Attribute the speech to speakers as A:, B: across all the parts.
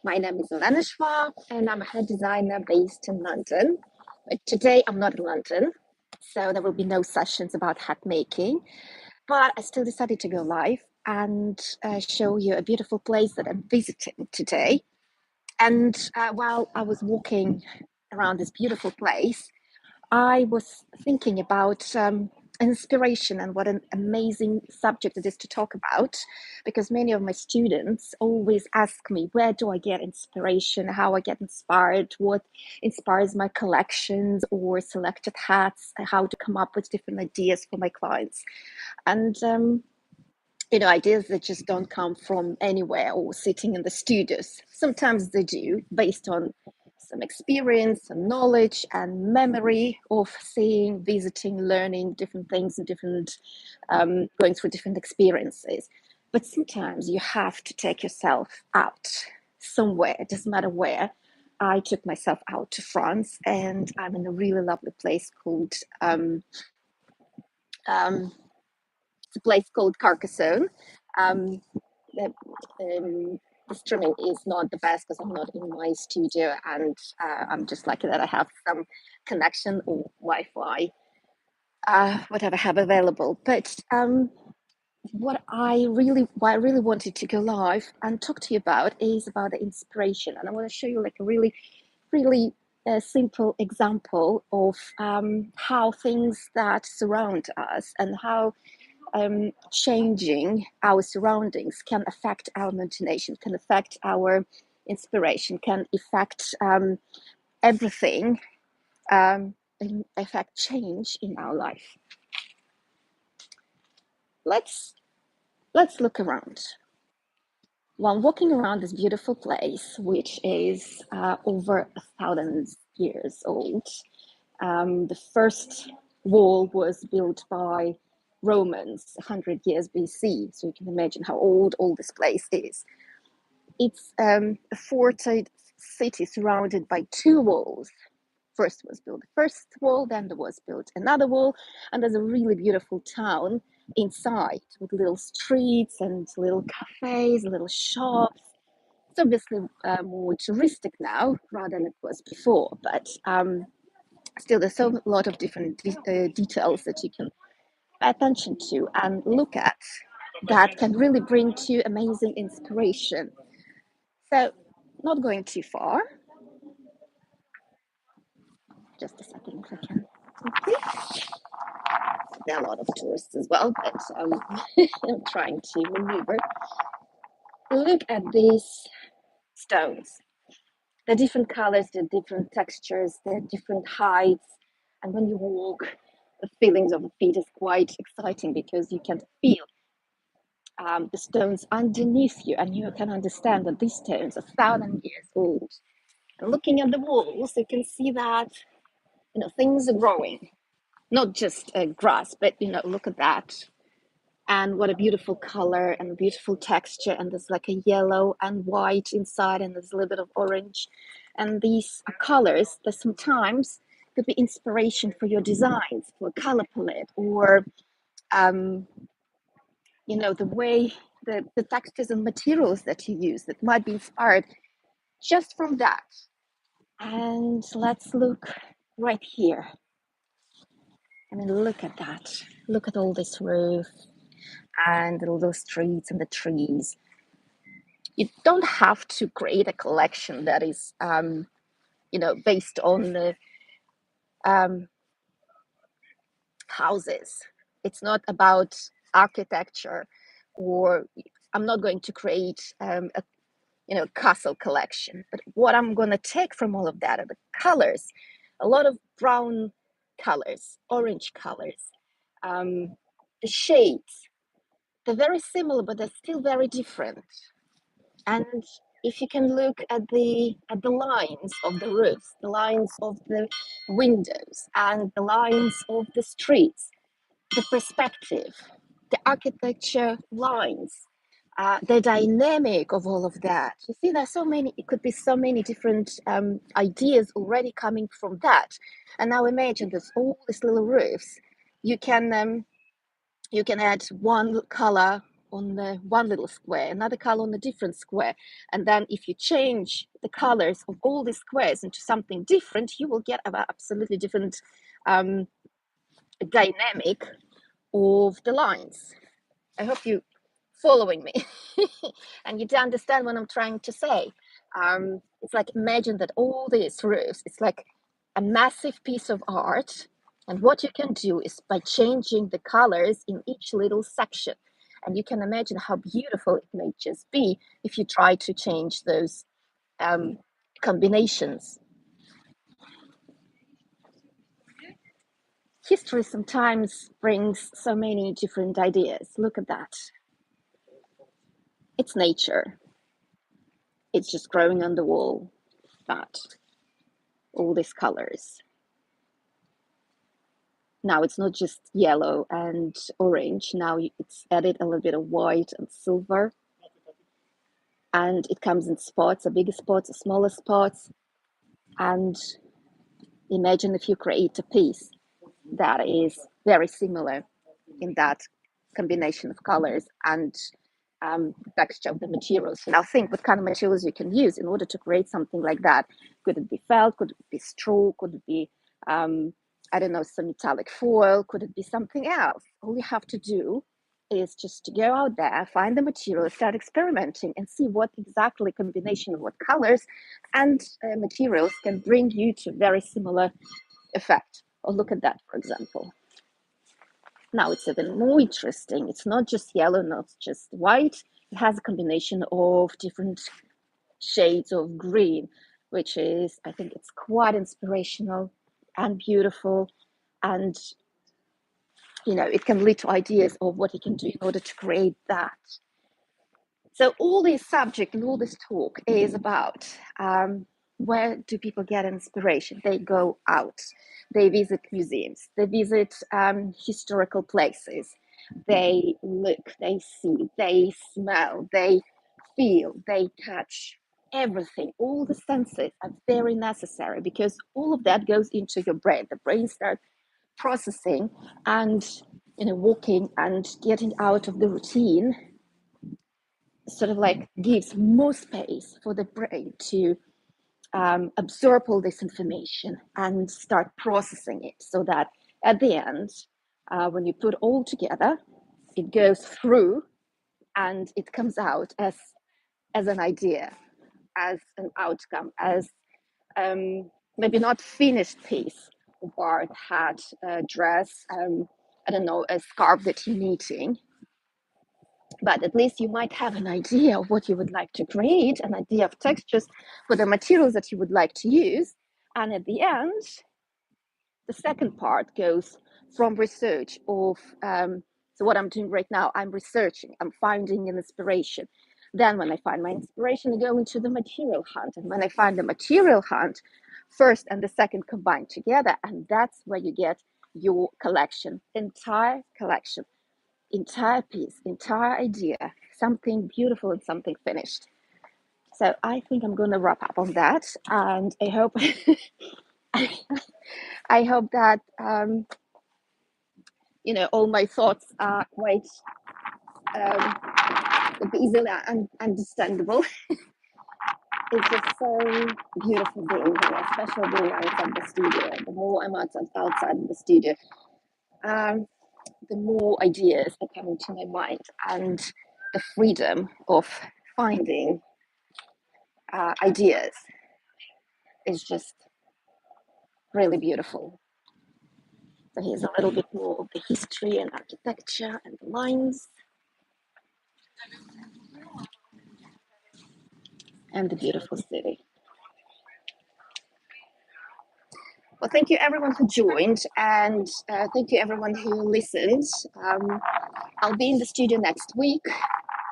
A: My name is Elena Shvab, and I'm a hair designer based in London. But today I'm not in London, so there will be no sessions about hat making. But I still decided to go live and show you a beautiful place that I'm visiting today. And while I was walking around this beautiful place, I was thinking about inspiration and what an amazing subject it is to talk about, because many of my students always ask me, where do I get inspiration, how I get inspired, what inspires my collections or selected hats, how to come up with different ideas for my clients. And ideas that just don't come from anywhere or sitting in the studios. Sometimes they do, based on some experience and knowledge and memory of seeing, visiting, learning different things and different, going through different experiences. But sometimes you have to take yourself out somewhere, it doesn't matter where. I took myself out to France, and I'm in a really lovely place called um, it's a place called Carcassonne. Um, the, the streaming is not the best because I'm not in my studio, and I'm just lucky that I have some connection or Wi-Fi, whatever I have available. But what I really wanted to go live and talk to you about is about the inspiration, and I want to show you like a really simple example of how things that surround us and how changing our surroundings can affect our imagination, can affect our inspiration, can affect everything, affect change in our life. Let's look around. While walking around this beautiful place, which is over 1,000 years old, the first wall was built by Romans 100 years BC, so you can imagine how old all this place is. It's a fortified city surrounded by two walls. First was built the first wall, then there was built another wall, and there's a really beautiful town inside with little streets and little cafes, little shops. It's obviously more touristic now rather than it was before, but still there's so a lot of different details that you can pay attention to and look at that can really bring to amazing inspiration. So, not going too far. Just a second, if I can. Okay. There are a lot of tourists as well, but I'm trying to maneuver. Look at these stones. They're different colors, they're different textures, they're different heights. And when you walk, the feelings of the feet is quite exciting because you can feel the stones underneath you, and you can understand that these stones are 1,000 years old. And looking at the walls, you can see that things are growing, not just grass, but look at that. And what a beautiful color and a beautiful texture. And there's like a yellow and white inside, and there's a little bit of orange. And these colors that sometimes could be inspiration for your designs, for a color palette, or the way the textures and materials that you use that might be inspired just from that. And let's look right here. I mean, look at that. Look at all this roof and all those streets and the trees. You don't have to create a collection that is, based on the um, houses. It's not about architecture, or I'm not going to create a castle collection. But what I'm going to take from all of that are the colors, a lot of brown colors, orange colors, the shades. They're very similar, but they're still very different. And if you can look at the lines of the roofs, the lines of the windows, and the lines of the streets, the perspective, the architecture lines, the dynamic of all of that. You see, there's so many. It could be so many different ideas already coming from that. And now imagine there's all these little roofs. You can add one color on the one little square, another color on a different square. And then if you change the colors of all these squares into something different, you will get an absolutely different dynamic of the lines. I hope you following me and you understand what I'm trying to say. It's like, imagine that all these roofs, it's like a massive piece of art. And what you can do is by changing the colors in each little section. And you can imagine how beautiful it may just be if you try to change those combinations. History sometimes brings so many different ideas. Look at that. It's nature. It's just growing on the wall. That all these colors. Now it's not just yellow and orange. Now it's added a little bit of white and silver. And it comes in spots, bigger spots, smaller spots. And imagine if you create a piece that is very similar in that combination of colors and texture of the materials. Now think what kind of materials you can use in order to create something like that. Could it be felt? Could it be straw? Could it be, I don't know, some metallic foil? Could it be something else? All you have to do is just to go out there, find the material, start experimenting and see what exactly combination of what colors and materials can bring you to a very similar effect. Or look at that, for example. Now it's even more interesting. It's not just yellow, not just white. It has a combination of different shades of green, which is, I think it's quite inspirational and beautiful. And, you know, it can lead to ideas of what you can do in order to create that. So all this subject and all this talk is about where do people get inspiration? They go out, they visit museums, they visit historical places, they look, they see, they smell, they feel, they touch. Everything, all the senses are very necessary because all of that goes into your brain. The brain starts processing and, you know, walking and getting out of the routine sort of like gives more space for the brain to absorb all this information and start processing it so that at the end, when you put all together, it goes through and it comes out as an idea, as an outcome, as maybe not finished piece of art, hat, dress, I don't know, a scarf that you're knitting, but at least you might have an idea of what you would like to create, an idea of textures for the materials that you would like to use. And at the end, the second part goes from research of, so what I'm doing right now, I'm researching, I'm finding an inspiration. Then when I find my inspiration, I go into the material hunt. And when I find the material hunt, first and the second combine together. And that's where you get your collection, entire collection, entire piece, entire idea, something beautiful and something finished. So I think I'm going to wrap up on that, and I hope I hope that you know, all my thoughts are quite easily understandable. It's just so beautiful being here, especially being outside the studio. The more I'm outside the studio, the more ideas are coming to my mind, and the freedom of finding ideas is just really beautiful. So here's a little bit more of the history and architecture and the lines and the beautiful city. Well, thank you everyone who joined, and thank you everyone who listened. I'll be in the studio next week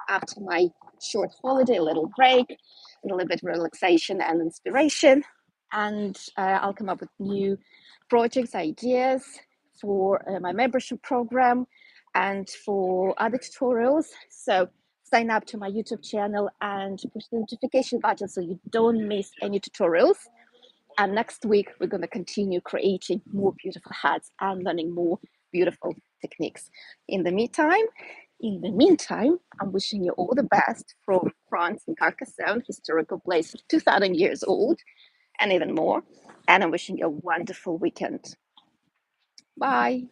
A: after my short holiday, a little break, and a little bit of relaxation and inspiration. And I'll come up with new projects, ideas for my membership program and for other tutorials. So sign up to my YouTube channel and push the notification button so you don't miss any tutorials. And next week, we're going to continue creating more beautiful hats and learning more beautiful techniques. In the meantime, In the meantime, I'm wishing you all the best from France and Carcassonne, historical place 2,000 years old and even more. And I'm wishing you a wonderful weekend. Bye.